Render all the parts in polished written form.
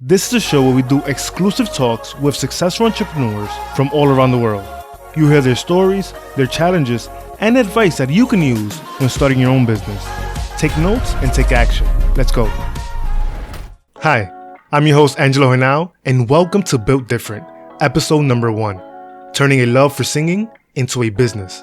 This is a show where we do exclusive talks with successful entrepreneurs from all around the world. You hear their stories, their challenges, and advice that you can use when starting your own business. Take notes and take action. Let's go. Hi, I'm your host Angelo Genao, and welcome to Built Different, episode number 1, turning a love for singing into a business.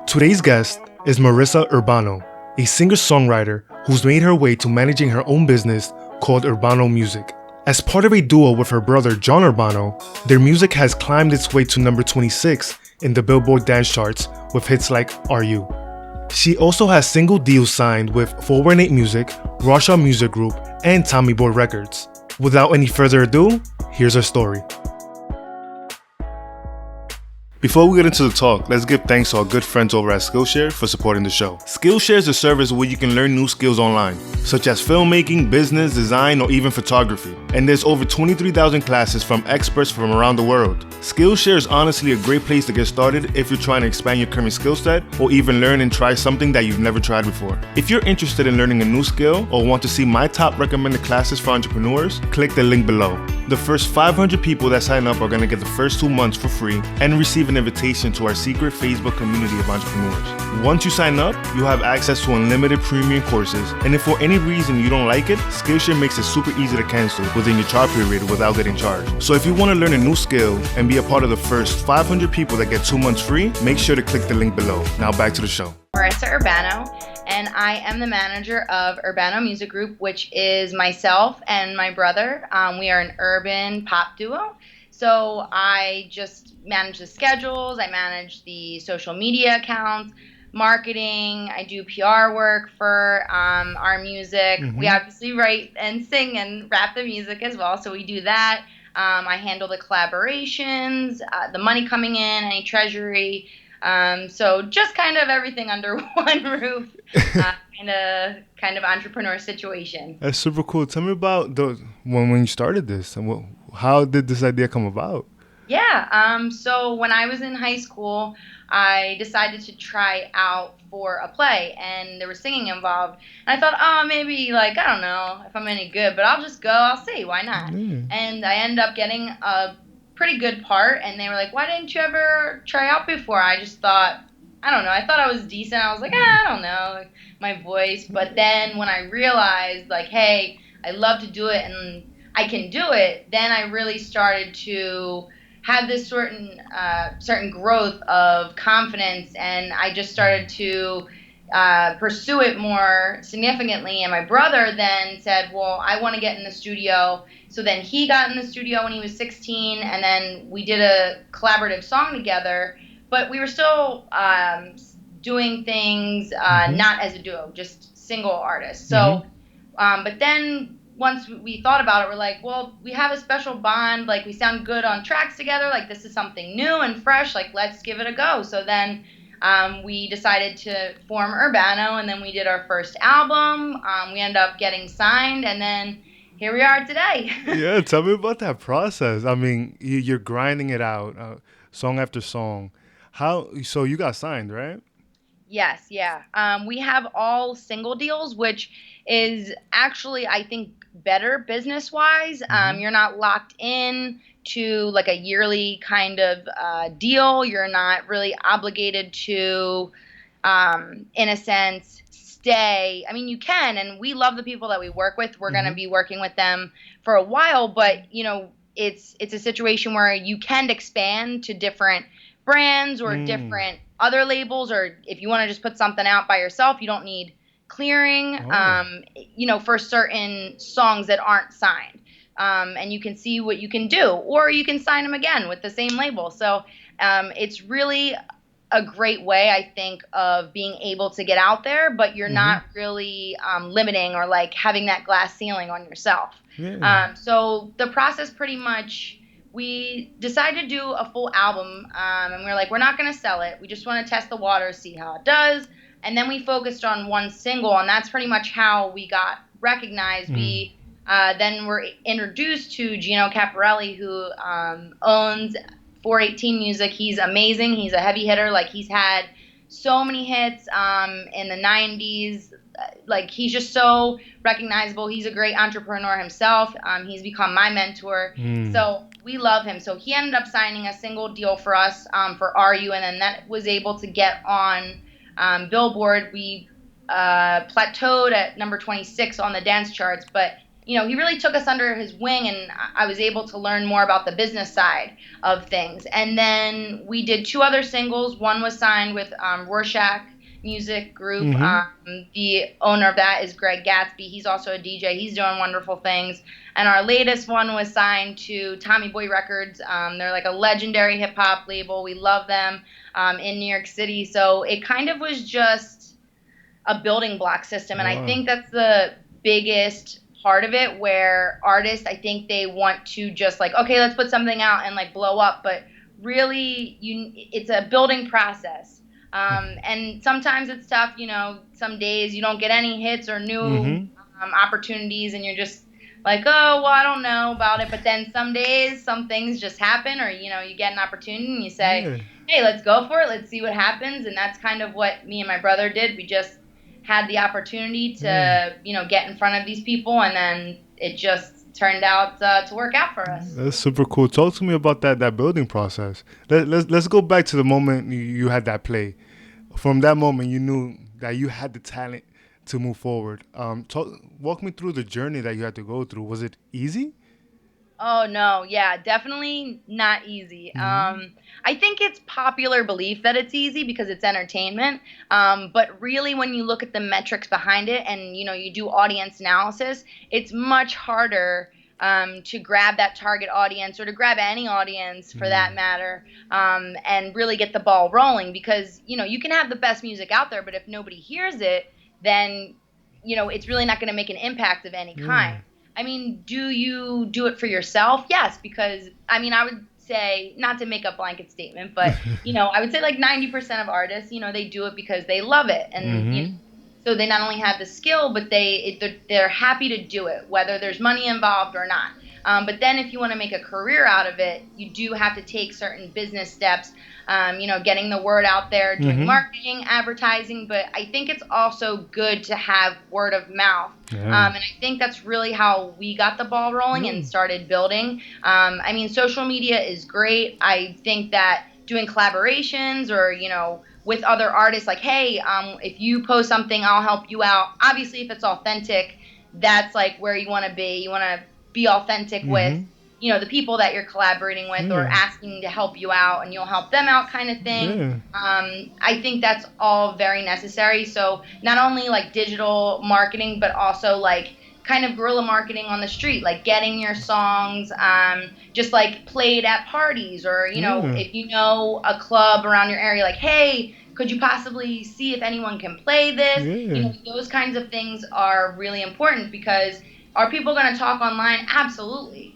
Today's guest is Marisa Urbano, a singer-songwriter who's made her way to managing her own business called Urbano Music. As part of a duo with her brother John Urbano, their music has climbed its way to number 26 in the Billboard dance charts with hits like Are You. She also has single deals signed with 418 Music, Rorschach Music Group, and Tommy Boy Records. Without any further ado, here's her story. Before we get into the talk, let's give thanks to our good friends over at Skillshare for supporting the show. Skillshare is a service where you can learn new skills online, such as filmmaking, business, design, or even photography. And there's over 23,000 classes from experts from around the world. Skillshare is honestly a great place to get started if you're trying to expand your current skill set or even learn and try something that you've never tried before. If you're interested in learning a new skill or want to see my top recommended classes for entrepreneurs, click the link below. The first 500 people that sign up are going to get the first 2 months for free and receive an invitation to our secret Facebook community of entrepreneurs. Once you sign up, you'll have access to unlimited premium courses, and if for any reason you don't like it, Skillshare makes it super easy to cancel within your trial period without getting charged. So if you want to learn a new skill and be a part of the first 500 people that get 2 months free, make sure to click the link below. Now back to the show. Marisa Urbano, and I am the manager of Urbano Music Group, which is myself and my brother. We are an urban pop duo. So I just manage the schedules, I manage the social media accounts, marketing, I do PR work for our music. We obviously write and sing and rap the music as well, so we do that. I handle the collaborations, the money coming in, any treasury. So just kind of everything under one roof, kind of entrepreneur situation. That's super cool. Tell me about when you started this and how did this idea come about? Yeah, so when I was in high school, I decided to try out for a play, and there was singing involved. And I thought, maybe, I don't know if I'm any good, but I'll just go, I'll see, why not? And I ended up getting a pretty good part, and they were like, why didn't you ever try out before? I just thought, I don't know, I thought I was decent. I was like, I don't know, my voice. But then when I realized, hey, I love to do it, and I can do it, then I really started to have this certain growth of confidence, and I just started to pursue it more significantly. And my brother then said, well, I want to get in the studio. So then he got in the studio when he was 16, and then we did a collaborative song together, but we were still doing things not as a duo, just single artists. So, but then once we thought about it, we're like, well, we have a special bond, we sound good on tracks together, this is something new and fresh, let's give it a go. So then we decided to form Urbano, and then we did our first album. We ended up getting signed, and then here we are today. Yeah, tell me about that process. I mean, you're grinding it out, song after song. So you got signed, right? Yes, yeah. We have all single deals, which is actually, I think, better business-wise. You're not locked in to a yearly kind of deal. You're not really obligated to, in a sense, stay. I mean, you can, and we love the people that we work with. We're going to be working with them for a while, but it's a situation where you can expand to different brands or different other labels, or if you want to just put something out by yourself, you don't need clearing, for certain songs that aren't signed. And you can see what you can do, or you can sign them again with the same label. So it's really a great way, I think, of being able to get out there, but you're not really limiting or having that glass ceiling on yourself. So the process pretty much, we decided to do a full album, and we were like, we're not going to sell it. We just want to test the waters, see how it does. And then we focused on one single, and that's pretty much how we got recognized. We then were introduced to Gino Caparelli, who owns 418 Music. He's amazing. He's a heavy hitter. He's had so many hits in the 90s. Like he's just so recognizable. He's a great entrepreneur himself. He's become my mentor. Mm. So we love him. So he ended up signing a single deal for us for RU, and then that was able to get on Billboard. We plateaued at number 26 on the dance charts, but he really took us under his wing, and I was able to learn more about the business side of things. And then we did two other singles. One was signed with Rorschach Music Group. Mm-hmm. The owner of that is Greg Gatsby. He's also a DJ. He's doing wonderful things. And our latest one was signed to Tommy Boy Records. They're like a legendary hip hop label. We love them in New York City. So it kind of was just a building block system. And I Wow. think that's the biggest part of it, where artists, I think they want to just like, okay, let's put something out and like blow up. But really, it's a building process. And sometimes it's tough, some days you don't get any hits or new Mm-hmm. opportunities, and you're just like, oh, well, I don't know about it. But then some days, some things just happen, or, you get an opportunity and you say, Yeah. hey, let's go for it. Let's see what happens. And that's kind of what me and my brother did. We just had the opportunity Yeah. to, get in front of these people, and then it just turned out to work out for us. That's super cool. Talk to me about that building process. Let's go back to the moment you had that play. From that moment, you knew that you had the talent to move forward. Walk me through the journey that you had to go through. Was it easy? Oh no, yeah, definitely not easy. Mm-hmm. I think it's popular belief that it's easy because it's entertainment. But really, when you look at the metrics behind it, and you do audience analysis, it's much harder to grab that target audience, or to grab any audience for that matter, and really get the ball rolling. Because you can have the best music out there, but if nobody hears it, then it's really not going to make an impact of any kind. Yeah. I mean, do you do it for yourself? Yes, because I mean, I would say, not to make a blanket statement, but I would say like 90% of artists, they do it because they love it, and Mm-hmm. so they not only have the skill, but they're happy to do it, whether there's money involved or not. But then, if you want to make a career out of it, you do have to take certain business steps. Getting the word out there, doing Mm-hmm. marketing, advertising. But I think it's also good to have word of mouth. Yeah. And I think that's really how we got the ball rolling Yeah. and started building. I mean, social media is great. I think that doing collaborations, or, with other artists, like, hey, if you post something, I'll help you out. Obviously, if it's authentic, that's like where you want to be. You want to be authentic with, Mm-hmm. the people that you're collaborating with, or Yeah. asking to help you out, and you'll help them out, kind of thing. Yeah. I think that's all very necessary. So not only like digital marketing, but also like kind of guerrilla marketing on the street, like getting your songs just like played at parties, or Yeah. if you know a club around your area, like, hey, could you possibly see if anyone can play this? Yeah. Those kinds of things are really important, because are people going to talk online? Absolutely.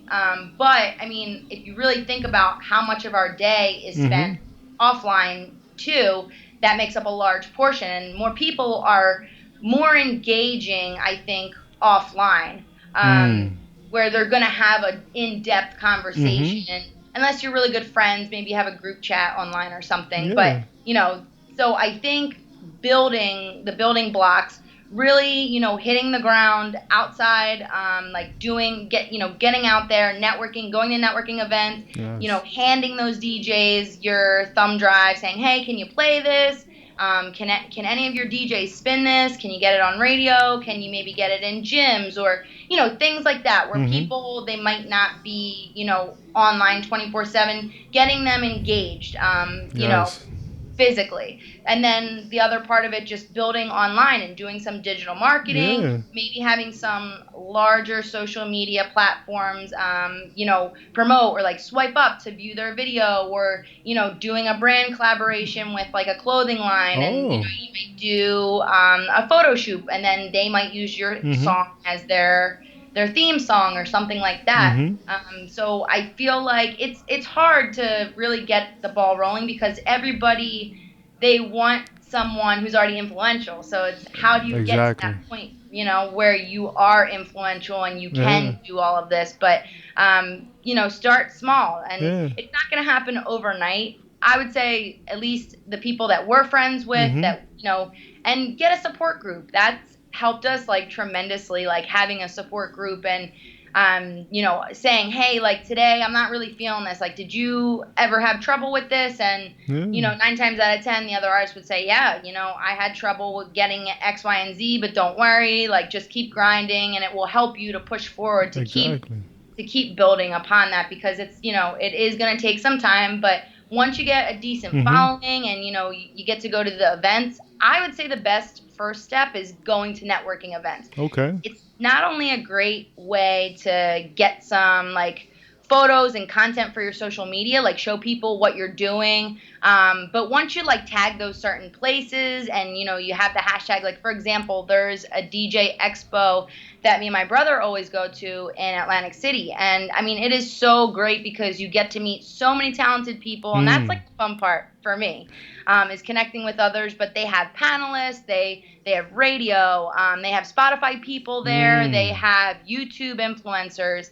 But I mean, if you really think about how much of our day is Mm-hmm. spent offline too, that makes up a large portion, and more people are more engaging, I think, offline, Mm. where they're going to have an in-depth Mm-hmm. conversation, unless you're really good friends, maybe have a group chat online or something. But Yeah. so I think building the building blocks, really, hitting the ground outside, like getting out there, networking, going to networking events, Yes. handing those DJs your thumb drive, saying, hey, can you play this? Can any of your DJs spin this? Can you get it on radio? Can you maybe get it in gyms, or things like that, where Mm-hmm. people, they might not be online 24/7, getting them engaged, Yes. physically. And then the other part of it, just building online and doing some digital marketing, Yeah. maybe having some larger social media platforms, promote, or like swipe up to view their video, or, doing a brand collaboration with like a clothing line, and, Oh. you might do a photo shoot, and then they might use your Mm-hmm. song as their theme song, or something like that. Mm-hmm. So I feel like it's hard to really get the ball rolling, because everybody, they want someone who's already influential. So it's, how do you get to Exactly. that point, where you are influential and you Yeah. can do all of this? But start small, and Yeah. it's not going to happen overnight. I would say at least the people that we're friends with, Mm-hmm. that, and get a support group. That's helped us like tremendously, like having a support group and saying, hey, like today I'm not really feeling this. Like, did you ever have trouble with this? And Yeah. 9 times out of 10, the other artist would say, yeah, I had trouble with getting X, Y, and Z, but don't worry, like just keep grinding, and it will help you to push forward Exactly. to keep building upon that, because it's it is going to take some time, but once you get a decent Mm-hmm. following and you get to go to the events, I would say the best first step is going to networking events. Okay. It's not only a great way to get some like photos and content for your social media, like show people what you're doing, but once you like tag those certain places and you have the hashtag, like for example, there's a DJ expo that me and my brother always go to in Atlantic City, and I mean it is so great because you get to meet so many talented people, and that's like the fun part for me, is connecting with others. But they have panelists, they have radio, they have Spotify people there, they have YouTube influencers,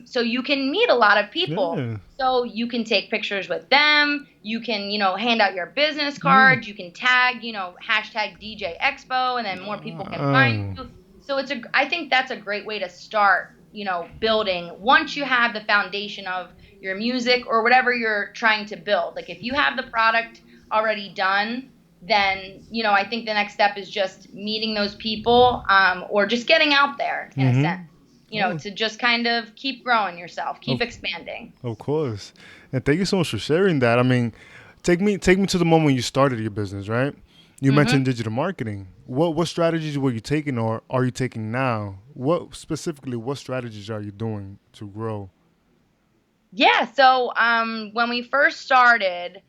so you can meet a lot of people. Yeah. So you can take pictures with them. You can, hand out your business Yeah. cards. You can tag, hashtag DJ Expo, and then more people can find Oh. you. So I think that's a great way to start, building once you have the foundation of your music or whatever you're trying to build. Like if you have the product already done, then, I think the next step is just meeting those people, or just getting out there in a sense, Mm-hmm. Oh, to just kind of keep growing yourself, keep of expanding. of course. And thank you so much for sharing that. I mean, take me to the moment when you started your business, right? You hmm mentioned digital marketing. What strategies were you taking or are you taking now? What strategies are you doing to grow? Yeah. So, when we first started,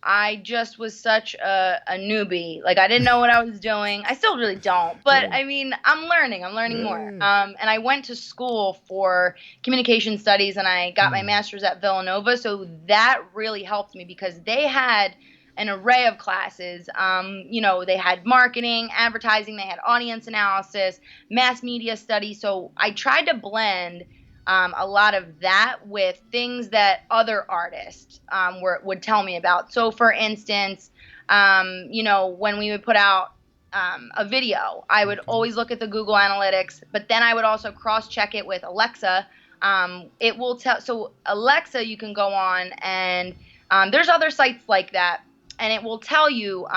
I just was such a newbie. Like I didn't know what I was doing. I still really don't, but Yeah. I mean, I'm learning. I'm learning more. Yeah. And I went to school for communication studies, and I got my Mm. master's at Villanova. So that really helped me because they had an array of classes. They had marketing, advertising, they had audience analysis, mass media studies. So I tried to blend a lot of that with things that other artists would tell me about. So, for instance, when we would put out a video, I would Okay. always look at the Google Analytics, but then I would also cross check it with Alexa. It will tell. So, Alexa, you can go on, and there's other sites like that, and it will tell you,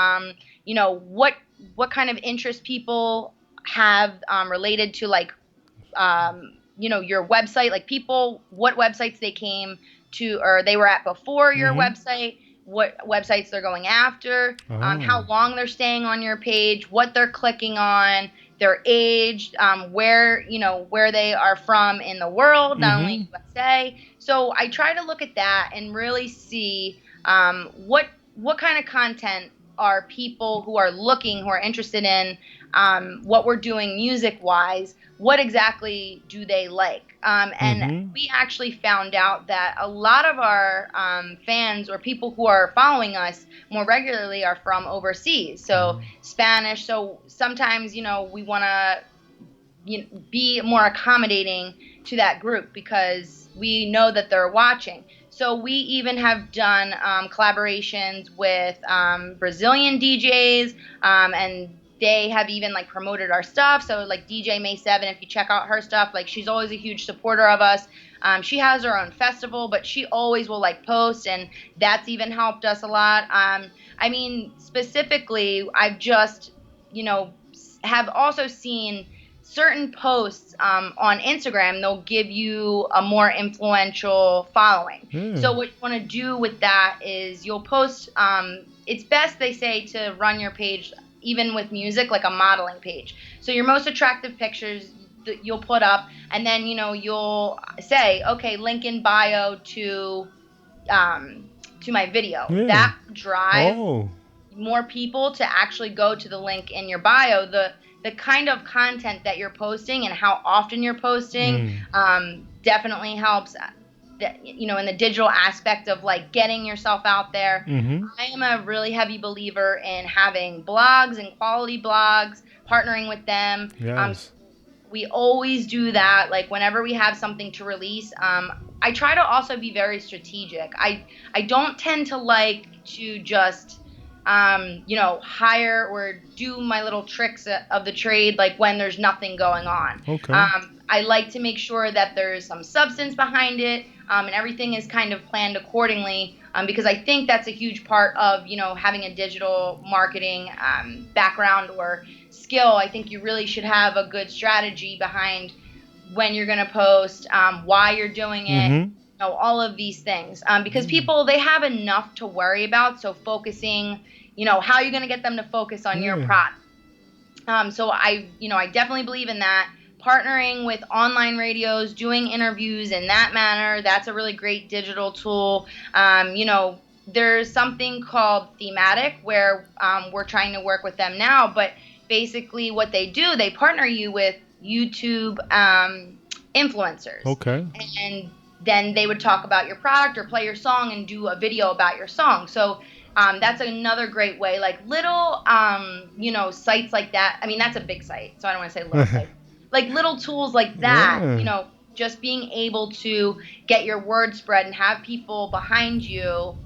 what kind of interest people have related to like your website, like people, what websites they came to or they were at before your Mm-hmm. website, what websites they're going after, how Oh. long they're staying on your page, what they're clicking on, their age, where they are from in the world, not only Mm-hmm. USA. So I try to look at that and really see what kind of content are people who are interested in what we're doing music wise, what exactly do they like? And Mm-hmm. we actually found out that a lot of our fans or people who are following us more regularly are from overseas, so Spanish. So sometimes, we want to be more accommodating to that group because we know that they're watching. So we even have done collaborations with Brazilian DJs, and they have even like promoted our stuff. So like DJ May 7, if you check out her stuff, like she's always a huge supporter of us. She has her own festival, but she always will like post, and that's even helped us a lot. I mean, specifically, I've just, have also seen certain posts on Instagram, they'll give you a more influential following. Yeah. So what you want to do with that is you'll post. It's best, they say, to run your page even with music like a modeling page. So your most attractive pictures that you'll put up, and then you'll say, okay, link in bio to my video. Yeah. That drive Oh. more people to actually go to the link in your bio. The kind of content that you're posting and how often you're posting Mm. definitely helps, in the digital aspect of like getting yourself out there. Mm-hmm. I am a really heavy believer in having blogs and quality blogs, partnering with them. Yes. We always do that. Like whenever we have something to release, I try to also be very strategic. I don't tend to like to just hire or do my little tricks of the trade like when there's nothing going on. Okay. I like to make sure that there's some substance behind it, and everything is kind of planned accordingly, because I think that's a huge part of having a digital marketing background or skill. I think you really should have a good strategy behind when you're going to post, why you're doing it, Mm-hmm. all of these things, because people, they have enough to worry about. So focusing, how you're going to get them to focus on your Yeah. product. So I definitely believe in that. Partnering with online radios, doing interviews in that manner, that's a really great digital tool. There's something called thematic where we're trying to work with them now, but basically what they do, they partner you with YouTube influencers. Okay. And then they would talk about your product or play your song and do a video about your song. So that's another great way. Like little, sites like that. I mean, that's a big site, so I don't want to say little site. Like little tools like that, Yeah. just being able to get your word spread and have people behind you,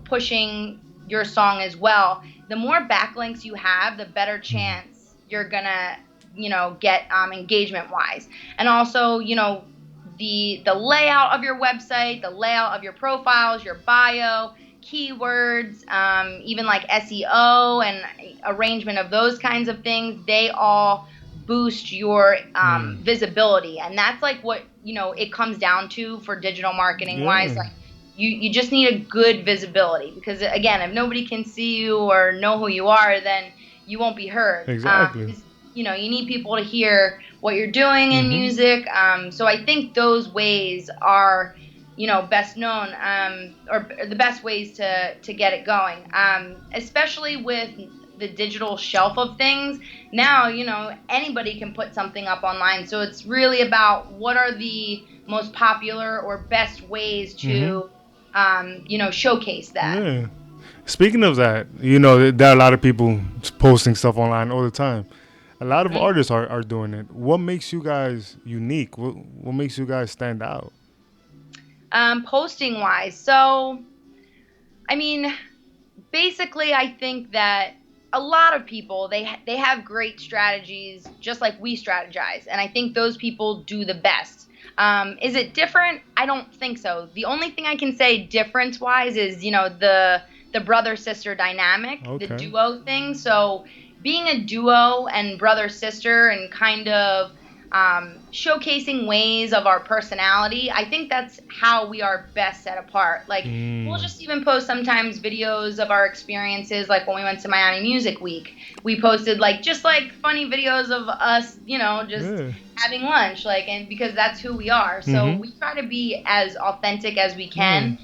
pushing your song as well. The more backlinks you have, the better chance you're gonna, get engagement wise. And also, the layout of your website, the layout of your profiles, your bio, keywords, even like SEO and arrangement of those kinds of things, they all boost your visibility. And that's like what, it comes down to for digital marketing wise. Yeah. Like you just need a good visibility, because again, if nobody can see you or know who you are, then you won't be heard. Exactly. You need people to hear what you're doing in Mm-hmm. music. So I think those ways are, best known, or the best ways to get it going. Especially with the digital shelf of things. Now, anybody can put something up online. So it's really about what are the most popular or best ways Mm-hmm. to, showcase that. Yeah. Speaking of that, there are a lot of people posting stuff online all the time. A lot of Mhm. artists are doing it. What makes you guys unique? What makes you guys stand out? Posting wise. So, I mean, basically, I think that a lot of people, they have great strategies, just like we strategize, and I think those people do the best. Is it different? I don't think so. The only thing I can say difference wise is, the brother sister dynamic, the Okay. duo thing. So being a duo and brother sister and kind of showcasing ways of our personality, I think that's how we are best set apart. Like we'll Mm. just even post sometimes videos of our experiences, like when we went to Miami Music Week. We posted like just like funny videos of us, just Yeah. having lunch, like, and because that's who we are. So Mm-hmm. we try to be as authentic as we Yeah. can.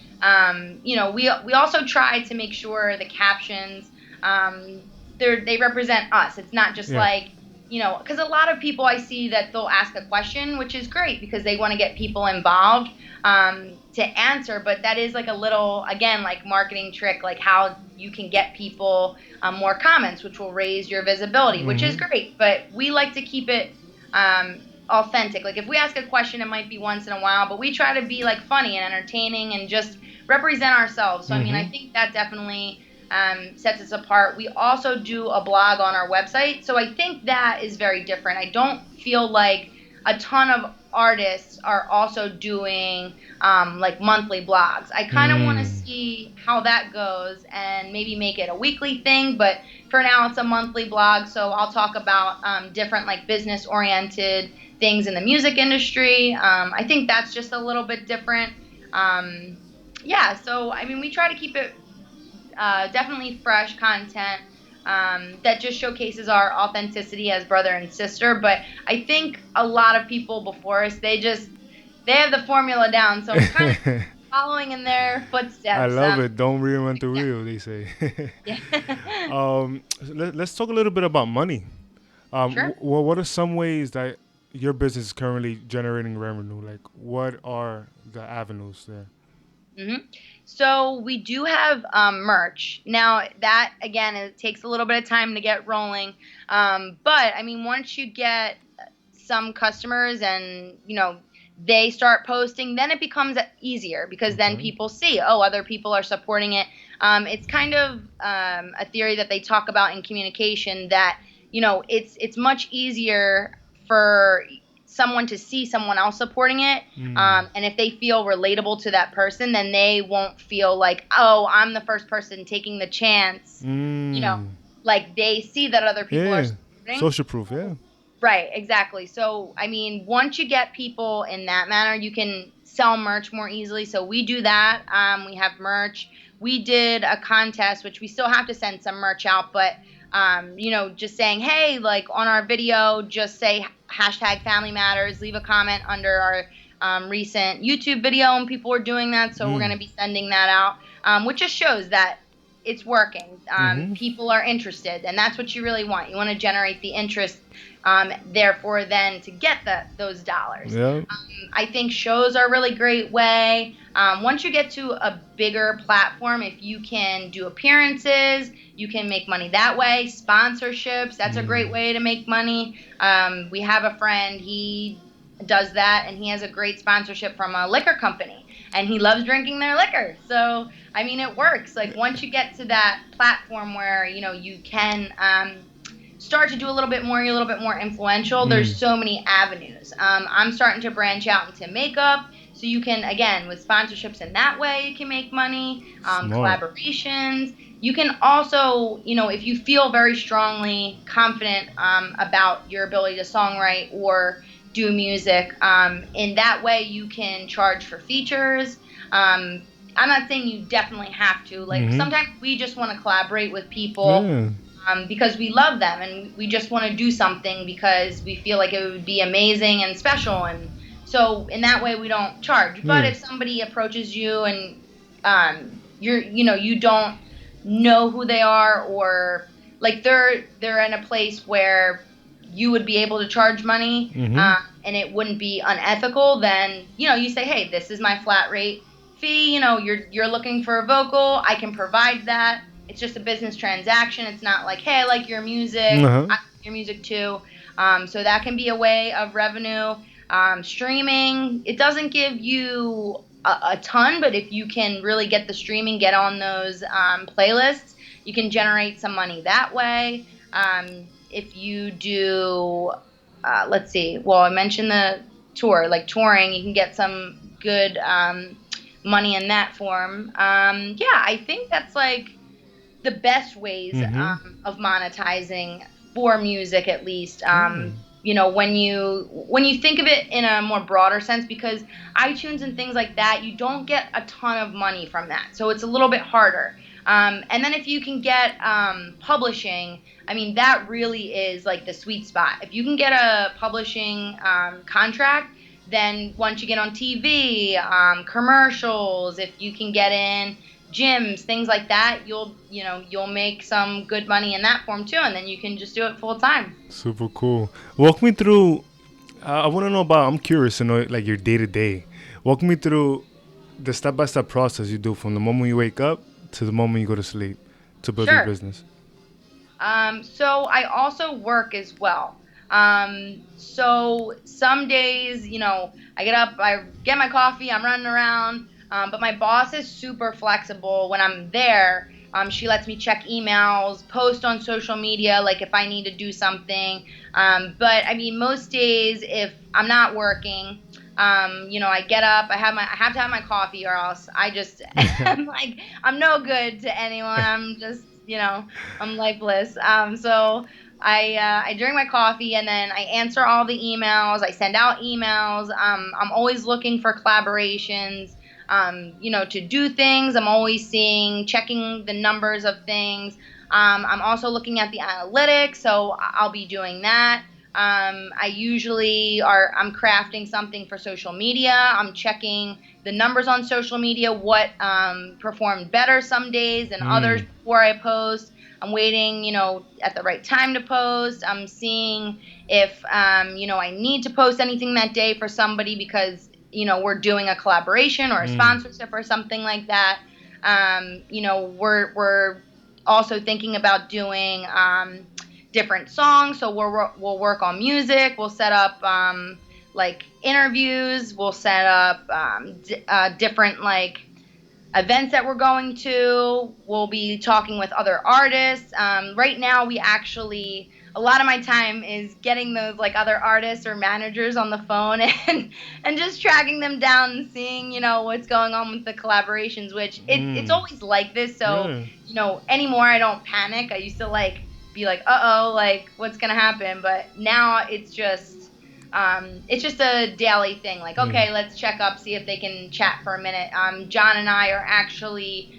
We also try to make sure the captions, they represent us. It's not just Yeah. like, because a lot of people I see that they'll ask a question, which is great because they want to get people involved, to answer. But that is like a little, again, like marketing trick, like how you can get people more comments, which will raise your visibility, which is Mm-hmm. great. But we like to keep it authentic. Like if we ask a question, it might be once in a while, but we try to be like funny and entertaining and just represent ourselves. So I mean, I Mm-hmm. think that definitely sets us apart. We also do a blog on our website, so I think that is very different. I don't feel like a ton of artists are also doing like monthly blogs. I kind of want to Mm. see how that goes and maybe make it a weekly thing, but for now it's a monthly blog. So I'll talk about different like business oriented things in the music industry. I think that's just a little bit different. Um, yeah, so I mean, we try to keep it definitely fresh content that just showcases our authenticity as brother and sister. But I think a lot of people before us, they have the formula down. So I'm kind of following in their I footsteps. love it. Don't reinvent the wheel, they say. Yeah. Let's talk a little bit about money. Sure. What are some ways that your business is currently generating revenue? Like, what are the avenues there? hmm So we do have merch. Now that again, it takes a little bit of time to get rolling. But I mean, once you get some customers and, they start posting, then it becomes easier because then people see, oh, other people are supporting it. It's kind of a theory that they talk about in communication that, it's much easier for someone to see someone else supporting it. And if they feel relatable to that person, then they won't feel like, oh, I'm the first person taking the chance. Like they see that other people are supporting. Social proof, yeah. Right, exactly. So, I mean, once you get people in that manner, you can sell merch more easily. So we do that. We have merch. We did a contest, which we still have to send some merch out, but just saying, hey, like on our video, just say hashtag Family Matters, leave a comment under our recent YouTube video, and people are doing that. So we're going to be sending that out, which just shows that it's working. People are interested, and that's what you really want. You want to generate the interest, therefore then to get those dollars. Yeah. I think shows are a really great way. Once you get to a bigger platform, if you can do appearances, you can make money that way. Sponsorships, that's a great way to make money. We have a friend, he does that, and he has a great sponsorship from a liquor company, and he loves drinking their liquor. So, I mean, it works. Like, once you get to that platform where, you can start to do a little bit more, you're a little bit more influential, there's so many avenues. I'm starting to branch out into makeup, so you can, again, with sponsorships in that way, you can make money. Collaborations. You can also, if you feel very strongly confident about your ability to songwrite or do music, in that way you can charge for features. I'm not saying you definitely have to. Like, sometimes we just want to collaborate with people because we love them, and we just want to do something because we feel like it would be amazing and special, and so in that way we don't charge. But if somebody approaches you and you don't know who they are, or like they're in a place where you would be able to charge money, and it wouldn't be unethical, then you say, hey, this is my flat rate fee. You're looking for a vocal, I can provide that. It's just a business transaction. It's not like, hey, I like your music, I like your music too. So that can be a way of revenue. Streaming, it doesn't give you a ton, but if you can really get the streaming, get on those playlists, you can generate some money that way. If you do, let's see, well, I mentioned the tour, like touring, you can get some good money in that form. I think that's like the best ways of monetizing for music, at least. When you think of it in a more broader sense, because iTunes and things like that, you don't get a ton of money from that, so it's a little bit harder. And then if you can get publishing, I mean, that really is like the sweet spot. If you can get a publishing contract, then once you get on TV, commercials, if you can get in gyms, things like that, you'll make some good money in that form too, and then you can just do it full time. Super cool. Walk me through. I want to know about. I'm curious to know like your day to day. Walk me through the step by step process you do from the moment you wake up to the moment you go to sleep to build your business. So I also work as well. So some days, I get up, I get my coffee, I'm running around. But my boss is super flexible when I'm there. She lets me check emails, post on social media, like if I need to do something. But I mean, most days, if I'm not working, I get up, I have to have my coffee, or else I just I'm no good to anyone. I'm just, I'm lifeless. So I drink my coffee, and then I answer all the emails. I send out emails. I'm always looking for collaborations. To do things. I'm always checking the numbers of things. I'm also looking at the analytics, so I'll be doing that. I'm crafting something for social media. I'm checking the numbers on social media, what performed better some days than others before I post. I'm waiting, at the right time to post. I'm seeing if, I need to post anything that day for somebody because we're doing a collaboration or a sponsorship or something like that. We're also thinking about doing different songs. So we'll work on music. We'll set up like interviews. We'll set up different like events that we're going to. We'll be talking with other artists. Right now, a lot of my time is getting those like other artists or managers on the phone and just tracking them down and seeing, what's going on with the collaborations, which it's always like this. So, anymore I don't panic. I used to like be like, uh-oh, like what's going to happen? But now it's just a daily thing. Like, okay, let's check up, see if they can chat for a minute. John and I are actually,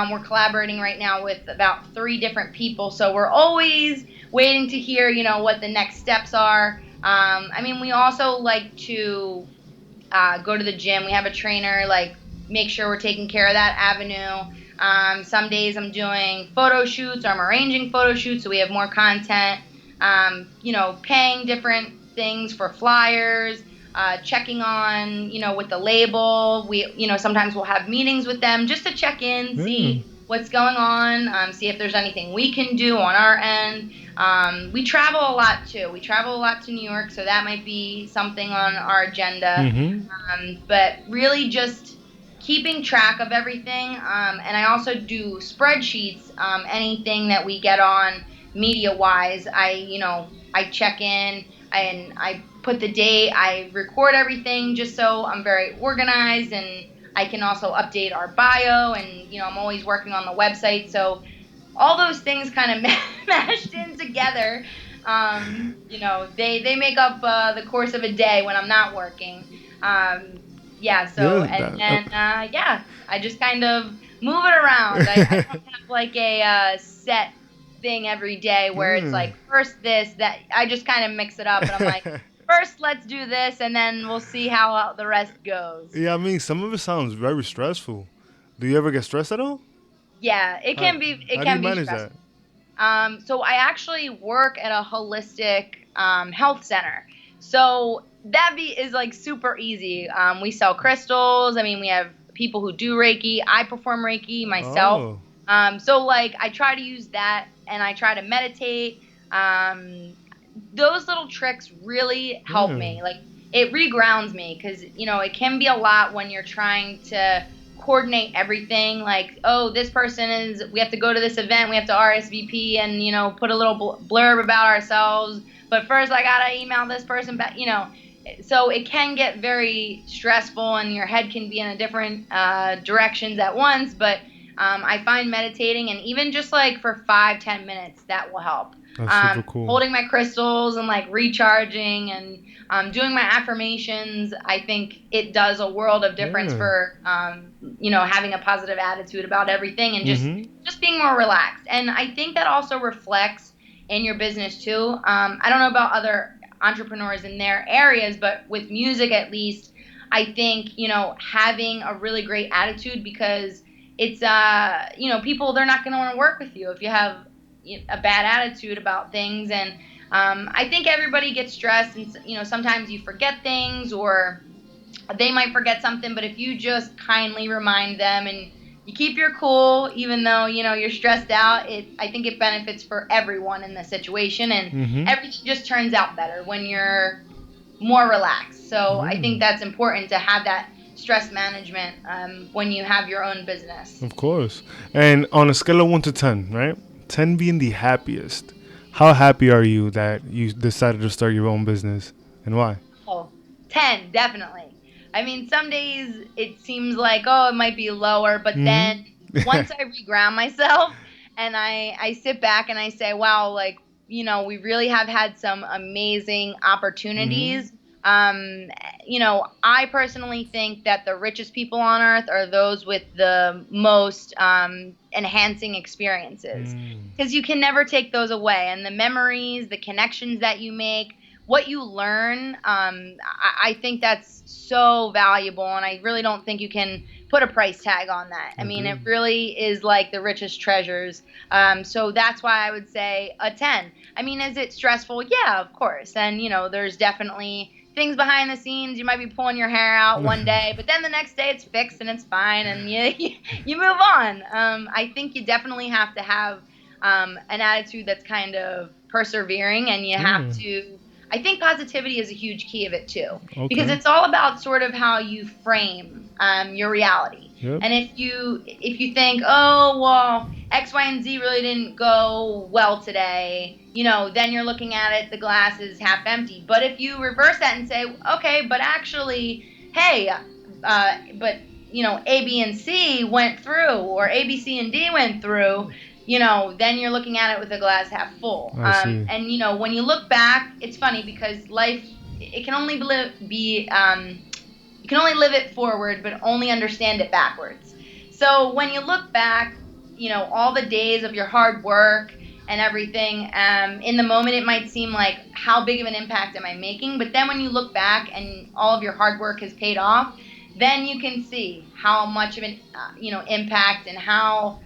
we're collaborating right now with about 3 different people. So we're always waiting to hear, what the next steps are. We also like to go to the gym. We have a trainer, like make sure we're taking care of that avenue. Some days I'm doing photo shoots, or I'm arranging photo shoots so we have more content. Paying different things for flyers, checking on, with the label. We, sometimes we'll have meetings with them just to check in, see what's going on, see if there's anything we can do on our end. We travel a lot too. We travel a lot to New York, so that might be something on our agenda. But really just keeping track of everything. And I also do spreadsheets, anything that we get on media-wise. I check in and I put the date, I record everything just so I'm very organized, and I can also update our bio, and I'm always working on the website. So all those things kind of mashed in together, they make up the course of a day when I'm not working. I just kind of move it around. I don't have like a set thing every day where it's like first this, that. I just kind of mix it up, and I'm like, first let's do this, and then we'll see how the rest goes. Yeah, some of it sounds very stressful. Do you ever get stressed at all? Yeah, it can be stressful. So I actually work at a holistic health center. So that is like super easy. We sell crystals. We have people who do Reiki. I perform Reiki myself. So like I try to use that, and I try to meditate. Those little tricks really help me. Like it regrounds me, because it can be a lot when you're trying to coordinate everything. Like, oh, this person we have to go to this event, we have to RSVP and put a little blurb about ourselves, but first I gotta email this person back. So it can get very stressful, and your head can be in a different directions at once. But I find meditating, and even just like for 5-10 minutes, that will help. That's super cool. Holding my crystals and like recharging and doing my affirmations, I think it does a world of difference for having a positive attitude about everything, and just being more relaxed. And I think that also reflects in your business too. I don't know about other entrepreneurs in their areas, but with music at least, I think having a really great attitude, because it's people, they're not going to want to work with you if you have a bad attitude about things. And I think everybody gets stressed, and sometimes you forget things, or they might forget something, but if you just kindly remind them and you keep your cool, even though you're stressed out, I think it benefits for everyone in the situation, and everything just turns out better when you're more relaxed. So I think that's important to have that stress management when you have your own business. Of course. And on a scale of 1 to 10, right? 10 being the happiest. How happy are you that you decided to start your own business, and why? Oh, 10, definitely. Some days it seems like, oh, it might be lower, but then once I reground myself and I sit back and I say, wow, like, we really have had some amazing opportunities. I personally think that the richest people on earth are those with the most enhancing experiences, because you can never take those away. And the memories, the connections that you make, what you learn, I think that's so valuable, and I really don't think you can put a price tag on that. It really is like the richest treasures. So that's why I would say a 10. Is it stressful? Yeah, of course. And, there's definitely things behind the scenes. You might be pulling your hair out one day, but then the next day it's fixed and it's fine, and you move on. I think you definitely have to have an attitude that's kind of persevering, and you have to. I think positivity is a huge key of it too, because Okay. it's all about sort of how you frame your reality. Yep. And if you think, oh well, X, Y, and Z really didn't go well today, then you're looking at it, the glass is half empty. But if you reverse that and say, okay, but actually, hey, but A, B, and C went through, or A, B, C, and D went through, then you're looking at it with the glass half full. I see. And when you look back, it's funny because life, it can only you can only live it forward, but only understand it backwards. So when you look back, all the days of your hard work and everything, in the moment it might seem like, how big of an impact am I making? But then when you look back and all of your hard work has paid off, then you can see how much of an impact and how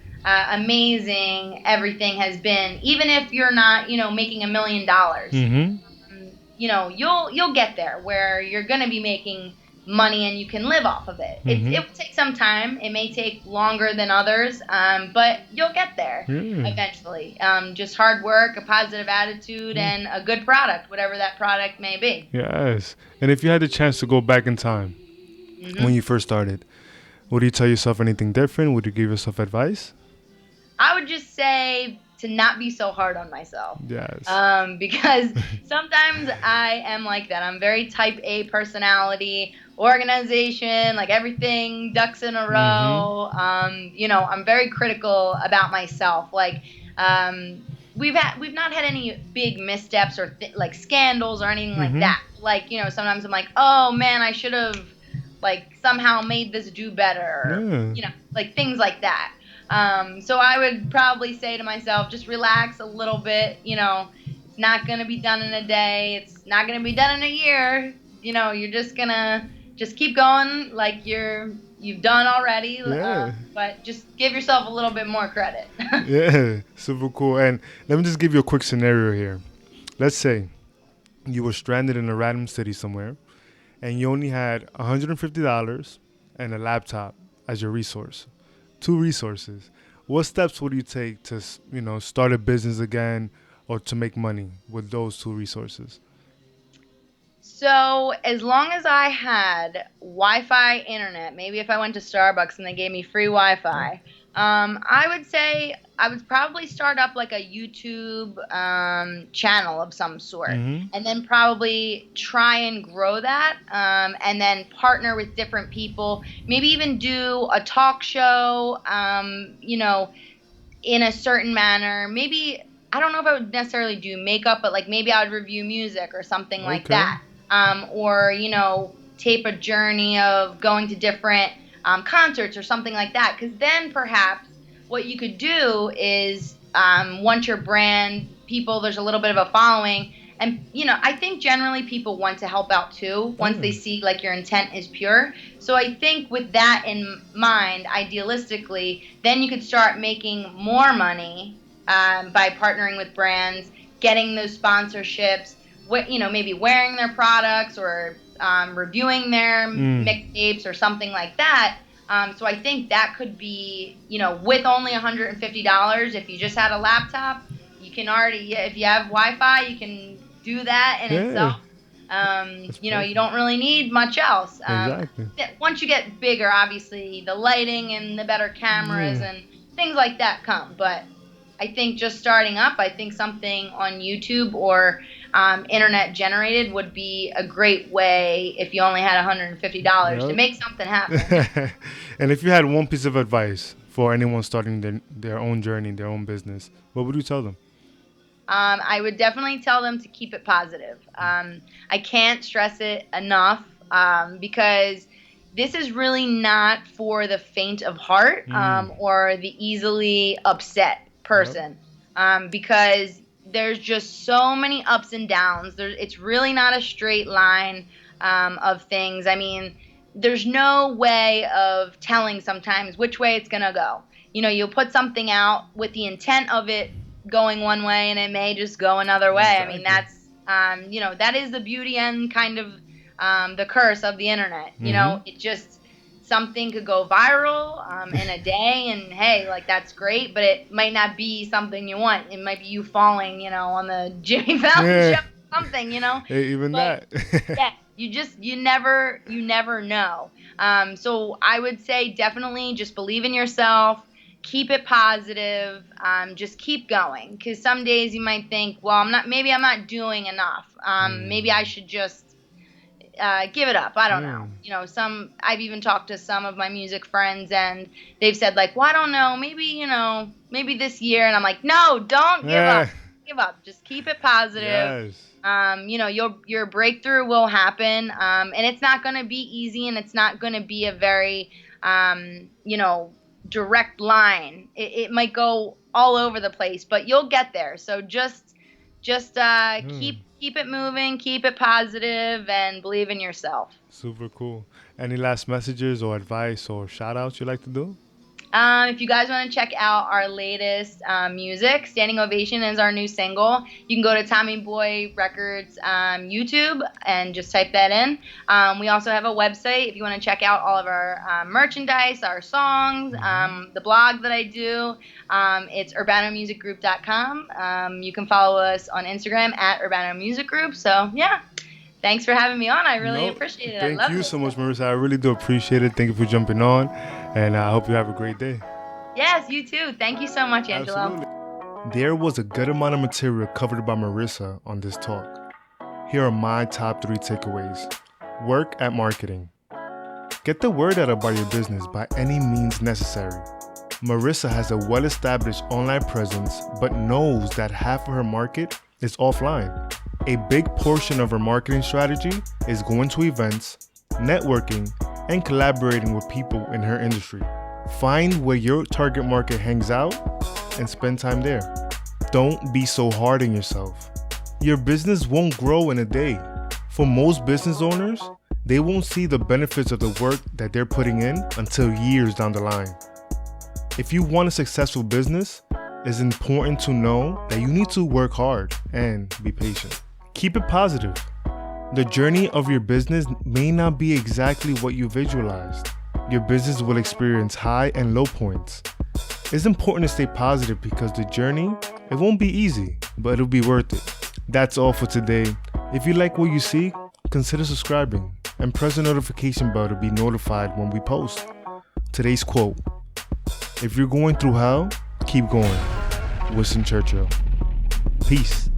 amazing everything has been. Even if you're not making $1 million, you'll get there where you're going to be making money and you can live off of it. It will take some time. It may take longer than others, but you'll get there eventually. Just hard work, a positive attitude, and a good product, whatever that product may be. Yes. And if you had the chance to go back in time when you first started, would you tell yourself anything different? Would you give yourself advice? I would just say to not be so hard on myself. Yes. Because sometimes I am like that. I'm very type A personality, organization, like everything, ducks in a row. I'm very critical about myself. Like, we've not had any big missteps or like scandals or anything like that. Like, sometimes I'm like, oh man, I should have like somehow made this do better. Like things like that. So I would probably say to myself, just relax a little bit. It's not going to be done in a day. It's not going to be done in a year. You're just going to just keep going like you've done already. But just give yourself a little bit more credit. Yeah, super cool. And let me just give you a quick scenario here. Let's say you were stranded in a random city somewhere and you only had $150 and a laptop as your resource. 2 resources. What steps would you take to, start a business again or to make money with those 2 resources? So as long as I had Wi-Fi internet, maybe if I went to Starbucks and they gave me free Wi-Fi, I would say I would probably start up like a YouTube channel of some sort, and then probably try and grow that, and then partner with different people. Maybe even do a talk show, in a certain manner. Maybe I don't know if I would necessarily do makeup, but like maybe I would review music or something like that. Or tape a journey of going to different concerts or something like that. Because then perhaps what you could do is once your brand, there's a little bit of a following. And, I think generally people want to help out too once they see like your intent is pure. So I think with that in mind, idealistically, then you could start making more money by partnering with brands, getting those sponsorships, maybe wearing their products or reviewing their mixtapes or something like that. So I think that could be, with only $150, if you just had a laptop, you can already, if you have Wi-Fi, you can do that in itself. You don't really need much else. Exactly. Once you get bigger, obviously, the lighting and the better cameras and things like that come. But I think just starting up, I think something on YouTube or internet generated would be a great way if you only had $150 to make something happen. And if you had one piece of advice for anyone starting their own journey, their own business, what would you tell them? I would definitely tell them to keep it positive. I can't stress it enough because this is really not for the faint of heart or the easily upset person, because there's just so many ups and downs. It's really not a straight line of things. I mean, there's no way of telling sometimes which way it's going to go. You'll put something out with the intent of it going one way and it may just go another way. Exactly. I mean, that's, that is the beauty and kind of the curse of the internet. It just something could go viral in a day, and hey, like that's great, but it might not be something you want. It might be you falling, on the Jimmy Fallon show or something, Hey, even But that. yeah, you never know. So I would say definitely just believe in yourself, keep it positive, just keep going. Because some days you might think, well, maybe I'm not doing enough. Maybe I should just give it up. I don't know. I've even talked to some of my music friends, and they've said like, well, I don't know, maybe this year. And I'm like, no, don't give up. Give up. Just keep it positive. Yes. Your breakthrough will happen, and it's not going to be easy, and it's not going to be a very, direct line. It might go all over the place, but you'll get there. So just keep it moving, keep it positive, and believe in yourself. Super cool. Any last messages or advice or shout outs you'd like to do? If you guys want to check out our latest music, Standing Ovation is our new single. You can go to Tommy Boy Records YouTube and just type that in. We also have a website if you want to check out all of our merchandise, our songs, the blog that I do. It's urbanomusicgroup.com. You can follow us on Instagram at Urbano Music Group. So, yeah. Thanks for having me on. I really appreciate it. Thank you so much, Marisa. I really do appreciate it. Thank you for jumping on, and I hope you have a great day. Yes, you too. Thank you so much, Angelo. Absolutely. There was a good amount of material covered by Marisa on this talk. Here are my top 3 takeaways. Work at marketing. Get the word out about your business by any means necessary. Marisa has a well-established online presence, but knows that half of her market is offline. A big portion of her marketing strategy is going to events, networking, and collaborating with people in her industry. Find where your target market hangs out and spend time there. Don't be so hard on yourself. Your business won't grow in a day. For most business owners, they won't see the benefits of the work that they're putting in until years down the line. If you want a successful business, it's important to know that you need to work hard and be patient. Keep it positive. The journey of your business may not be exactly what you visualized. Your business will experience high and low points. It's important to stay positive because the journey, it won't be easy, but it'll be worth it. That's all for today. If you like what you see, consider subscribing and press the notification bell to be notified when we post. Today's quote: if you're going through hell, keep going. Winston Churchill. Peace.